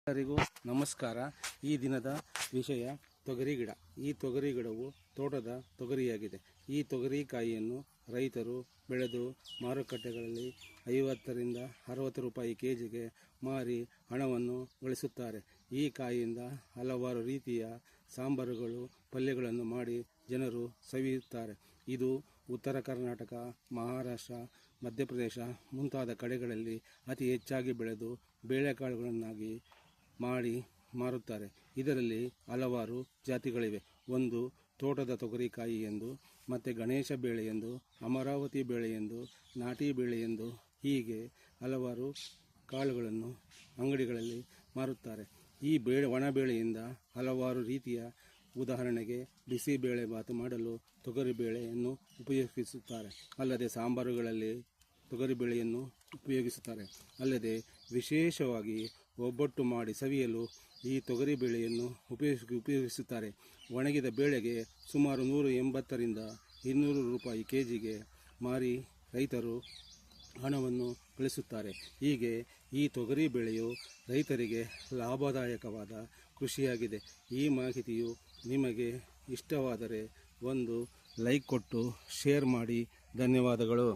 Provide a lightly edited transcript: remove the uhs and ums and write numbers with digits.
ಎಲ್ಲರಿಗೂ ನಮಸ್ಕಾರ. ಈ ದಿನದ ವಿಷಯ ತೊಗರಿ ಗಿಡ. ಈ ತೊಗರಿ ಗಿಡವು ತೋಟದ ತೊಗರಿಯಾಗಿದೆ. ಈ ತೊಗರಿಕಾಯಿಯನ್ನು ರೈತರು ಬೆಳೆದು ಮಾರುಕಟ್ಟೆಗಳಲ್ಲಿ 50ರಿಂದ 60 ರೂಪಾಯಿ ಕೆಜಿಗೆ ಮಾರಿ ಹಣವನ್ನು ಗಳಿಸುತ್ತಾರೆ. ಈ ಕಾಯಿಯಿಂದ ಹಲವಾರು ರೀತಿಯ ಸಾಂಬಾರುಗಳು, ಪಲ್ಯಗಳನ್ನು ಮಾಡಿ ಜನರು ಸವಿಯುತ್ತಾರೆ. ಇದು ಉತ್ತರ ಕರ್ನಾಟಕ, ಮಹಾರಾಷ್ಟ್ರ, ಮಧ್ಯಪ್ರದೇಶ ಮುಂತಾದ ಕಡೆಗಳಲ್ಲಿ ಅತಿ ಹೆಚ್ಚಾಗಿ ಬೆಳೆದು ಬೇಳೆಕಾಳುಗಳನ್ನಾಗಿ ಮಾಡಿ ಮಾರುತ್ತಾರೆ. ಇದರಲ್ಲಿ ಹಲವಾರು ಜಾತಿಗಳಿವೆ. ಒಂದು ತೋಟದ ತೊಗರಿಕಾಯಿ ಎಂದು, ಮತ್ತು ಗಣೇಶ ಬೇಳೆ ಎಂದು, ಅಮರಾವತಿ ಬೇಳೆ ಎಂದು, ನಾಟಿ ಬೇಳೆ ಎಂದು, ಹೀಗೆ ಹಲವಾರು ಕಾಳುಗಳನ್ನು ಅಂಗಡಿಗಳಲ್ಲಿ ಮಾರುತ್ತಾರೆ. ಈ ಒಣಬೇಳೆಯಿಂದ ಹಲವಾರು ರೀತಿಯ, ಉದಾಹರಣೆಗೆ ಬಿಸಿಬೇಳೆಭಾತು ಮಾಡಲು ತೊಗರಿಬೇಳೆಯನ್ನು ಉಪಯೋಗಿಸುತ್ತಾರೆ. ಅಲ್ಲದೆ ಸಾಂಬಾರುಗಳಲ್ಲಿ ತೊಗರಿಬೇಳೆಯನ್ನು ಉಪಯೋಗಿಸುತ್ತಾರೆ. ಅಲ್ಲದೆ ವಿಶೇಷವಾಗಿ ಒಬ್ಬಟ್ಟು ಮಾಡಿ ಸವಿಯಲು ಈ ತೊಗರಿಬೇಳೆಯನ್ನು ಉಪಯೋಗಿಸುತ್ತಾರೆ. ಒಣಗಿದ ಬೇಳೆಗೆ ಸುಮಾರು 180ರಿಂದ 200 ರೂಪಾಯಿ ಕೆಜಿಗೆ ಮಾರಿ ರೈತರು ಹಣವನ್ನು ಗಳಿಸುತ್ತಾರೆ. ಹೀಗೆ ಈ ತೊಗರಿ ಬೆಳೆಯು ರೈತರಿಗೆ ಲಾಭದಾಯಕವಾದ ಕೃಷಿಯಾಗಿದೆ. ಈ ಮಾಹಿತಿಯು ನಿಮಗೆ ಇಷ್ಟವಾದರೆ ಒಂದು ಲೈಕ್ ಕೊಟ್ಟು ಶೇರ್ ಮಾಡಿ. ಧನ್ಯವಾದಗಳು.